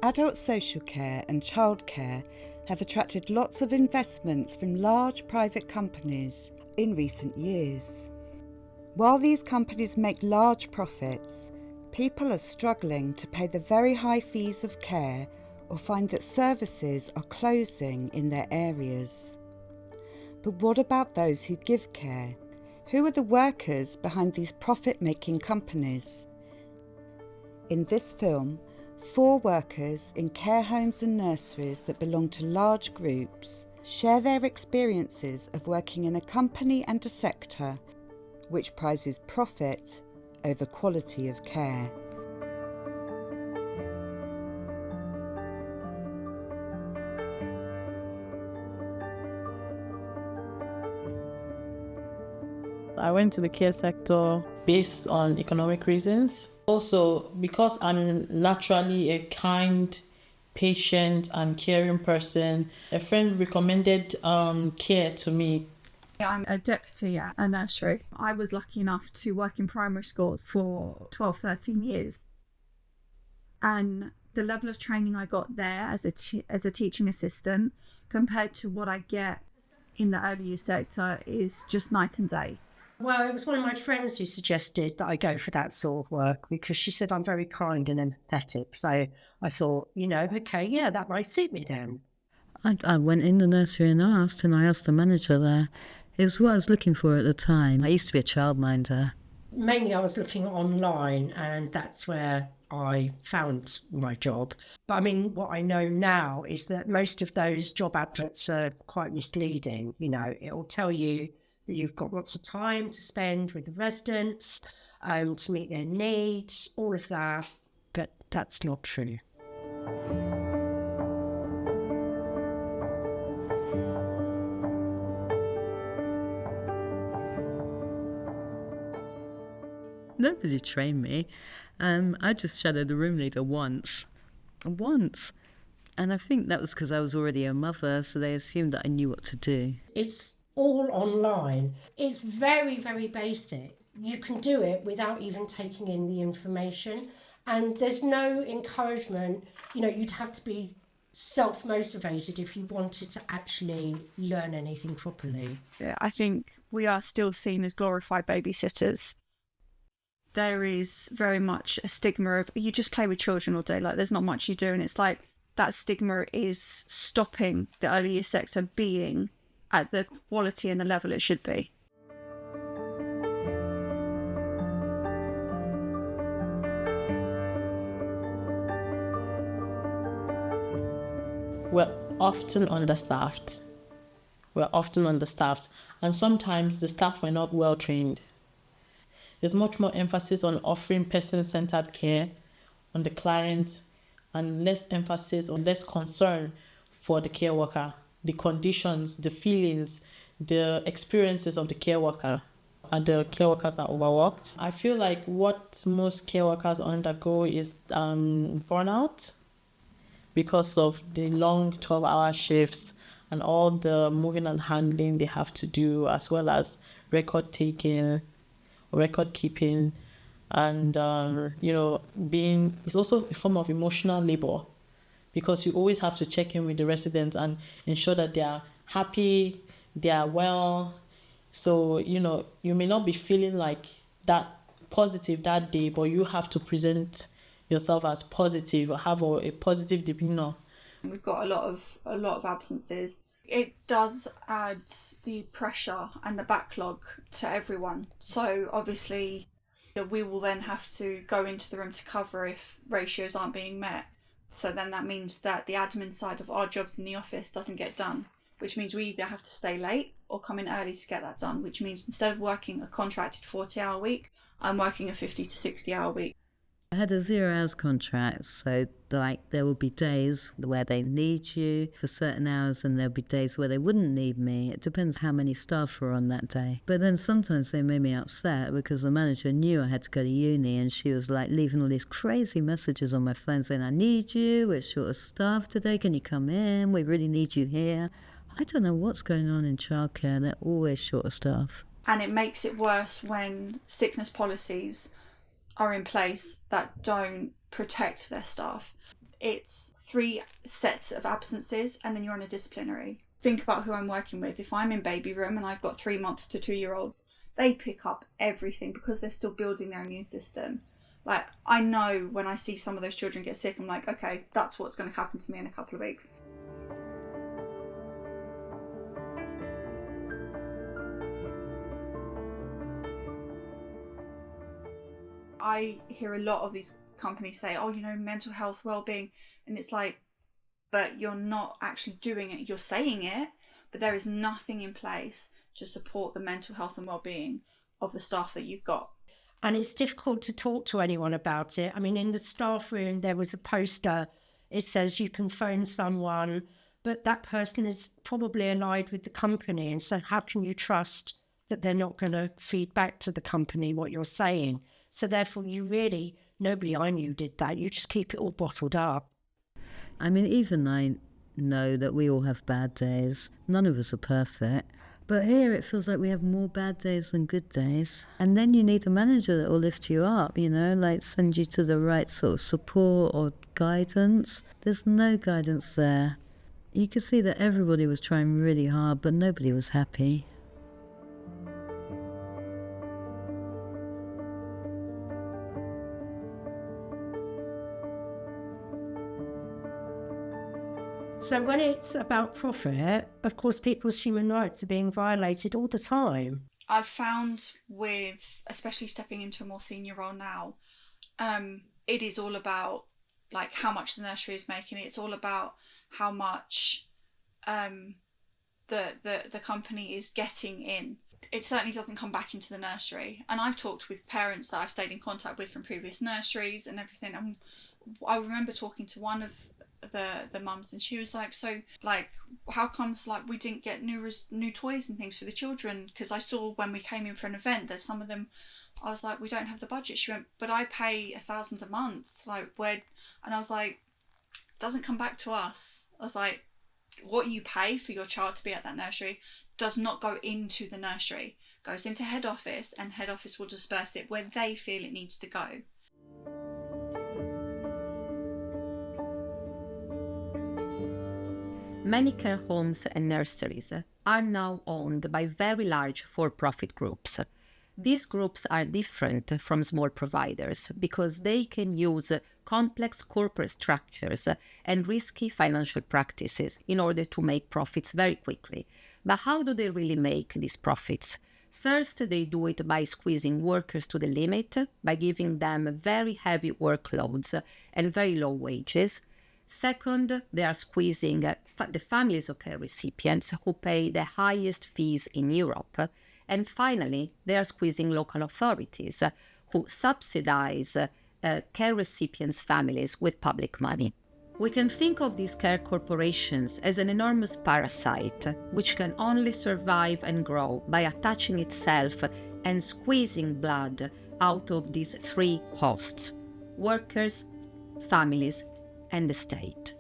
Adult social care and childcare have attracted lots of investments from large private companies in recent years. While these companies make large profits, people are struggling to pay the very high fees of care or find that services are closing in their areas. But what about those who give care? Who are the workers behind these profit-making companies? In this film, 4 workers in care homes and nurseries that belong to large groups share their experiences of working in a company and a sector which prizes profit over quality of care. I went to the care sector based on economic reasons. Also, because I'm naturally a kind, patient and caring person, a friend recommended care to me. I'm a deputy at a nursery. I was lucky enough to work in primary schools for 12, 13 years. And the level of training I got there as a teaching assistant compared to what I get in the early years sector is just night and day. Well, it was one of my friends who suggested that I go for that sort of work because she said I'm very kind and empathetic. So I thought, okay, yeah, that might suit me then. I went in the nursery and I asked the manager there. It was what I was looking for at the time. I used to be a childminder. Mainly I was looking online and that's where I found my job. But I mean, what I know now is that most of those job adverts are quite misleading. It will tell you that you've got lots of time to spend with the residents, to meet their needs, all of that, but that's not true. Nobody trained me. I just shadowed the room leader once. And I think that was because I was already a mother, so they assumed that I knew what to do. It's all online. It's very, very basic. You can do it without even taking in the information. And there's no encouragement. You'd have to be self-motivated if you wanted to actually learn anything properly. Yeah, I think we are still seen as glorified babysitters. There is very much a stigma of you just play with children all day, like there's not much you do. And it's like that stigma is stopping the early years sector being at the quality and the level it should be. We're often understaffed, and sometimes the staff were not well trained. There's much more emphasis on offering person-centered care on the client and less emphasis or less concern for the care worker, the conditions, the feelings, the experiences of the care worker. And the care workers are overworked. I feel like what most care workers undergo is burnout because of the long 12-hour shifts and all the moving and handling they have to do, as well as record keeping, and it's also a form of emotional labor because you always have to check in with the residents and ensure that they are happy, they are well. So, you may not be feeling like that positive that day, but you have to present yourself as positive or have a positive demeanor. We've got a lot of absences. It does add the pressure and the backlog to everyone. So obviously we will then have to go into the room to cover if ratios aren't being met. So then that means that the admin side of our jobs in the office doesn't get done, which means we either have to stay late or come in early to get that done, which means instead of working a contracted 40-hour week, I'm working a 50 to 60-hour week. I had a 0 hours contract, so there will be days where they need you for certain hours and there'll be days where they wouldn't need me. It depends how many staff were on that day. But then sometimes they made me upset because the manager knew I had to go to uni and she was leaving all these crazy messages on my phone saying, I need you, we're short of staff today, can you come in, we really need you here. I don't know what's going on in childcare, they're always short of staff. And it makes it worse when sickness policies are in place that don't protect their staff. it's 3 sets of absences and then you're on a disciplinary. Think about who I'm working with. If I'm in baby room and I've got 3-month to 2-year-olds, they pick up everything because they're still building their immune system. Like, I know when I see some of those children get sick, I'm like, okay, that's what's going to happen to me in a couple of weeks. I hear a lot of these companies say, oh, mental health, well-being, and it's like, but you're not actually doing it. You're saying it, but there is nothing in place to support the mental health and well-being of the staff that you've got. And it's difficult to talk to anyone about it. I mean, in the staff room, there was a poster. It says you can phone someone, but that person is probably allied with the company. And so how can you trust that they're not going to feed back to the company what you're saying? So therefore, nobody I knew did that. You just keep it all bottled up. I mean, even I know that we all have bad days. None of us are perfect. But here it feels like we have more bad days than good days. And then you need a manager that will lift you up, like send you to the right sort of support or guidance. There's no guidance there. You could see that everybody was trying really hard, but nobody was happy. So when it's about profit, of course, people's human rights are being violated all the time. I've found with, especially stepping into a more senior role now, it is all about like how much the nursery is making. It's all about how much the company is getting in. It certainly doesn't come back into the nursery. And I've talked with parents that I've stayed in contact with from previous nurseries and everything. And I remember talking to one of the mums, and she was like, so like how comes like we didn't get new toys and things for the children? Because I saw when we came in for an event that some of them, I was like, we don't have the budget. She went, but I pay $1,000 a month, like where? And I was like, it doesn't come back to us. I was like, what you pay for your child to be at that nursery does not go into the nursery, it goes into head office, and head office will disperse it where they feel it needs to go. Many care homes and nurseries are now owned by very large for-profit groups. These groups are different from small providers because they can use complex corporate structures and risky financial practices in order to make profits very quickly. But how do they really make these profits? First, they do it by squeezing workers to the limit, by giving them very heavy workloads and very low wages. Second, they are squeezing the families of care recipients who pay the highest fees in Europe. And finally, they are squeezing local authorities who subsidize care recipients' families with public money. We can think of these care corporations as an enormous parasite which can only survive and grow by attaching itself and squeezing blood out of these 3 hosts: workers, families, and the state.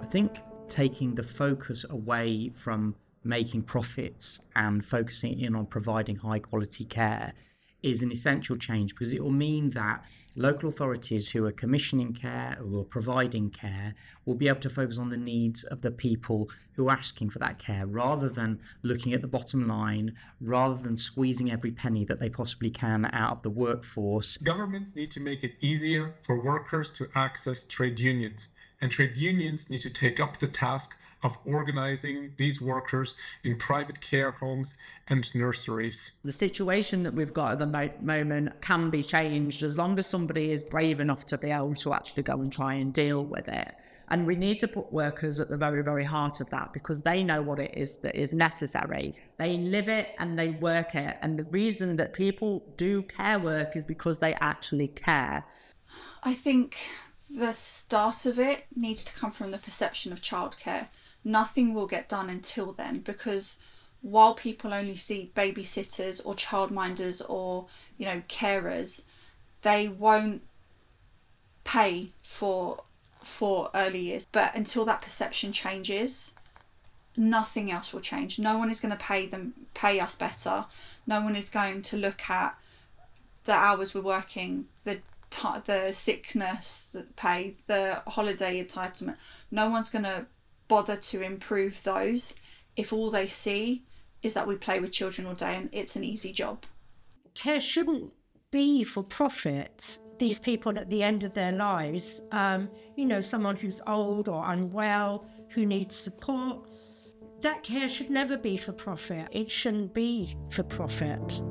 I think taking the focus away from making profits and focusing in on providing high quality care is an essential change, because it will mean that local authorities who are commissioning care, who are providing care, will be able to focus on the needs of the people who are asking for that care, rather than looking at the bottom line, rather than squeezing every penny that they possibly can out of the workforce. Governments need to make it easier for workers to access trade unions, and trade unions need to take up the task of organising these workers in private care homes and nurseries. The situation that we've got at the moment can be changed as long as somebody is brave enough to be able to actually go and try and deal with it. And we need to put workers at the very, very heart of that, because they know what it is that is necessary. They live it and they work it. And the reason that people do care work is because they actually care. I think the start of it needs to come from the perception of childcare. Nothing will get done until then, because while people only see babysitters or childminders or, carers, they won't pay for early years. But until that perception changes, nothing else will change. No one is going to pay us better. No one is going to look at the hours we're working, the sickness, the pay, the holiday entitlement. No one's going to bother to improve those if all they see is that we play with children all day and it's an easy job. Care shouldn't be for profit. These people at the end of their lives, someone who's old or unwell, who needs support, that care should never be for profit. It shouldn't be for profit.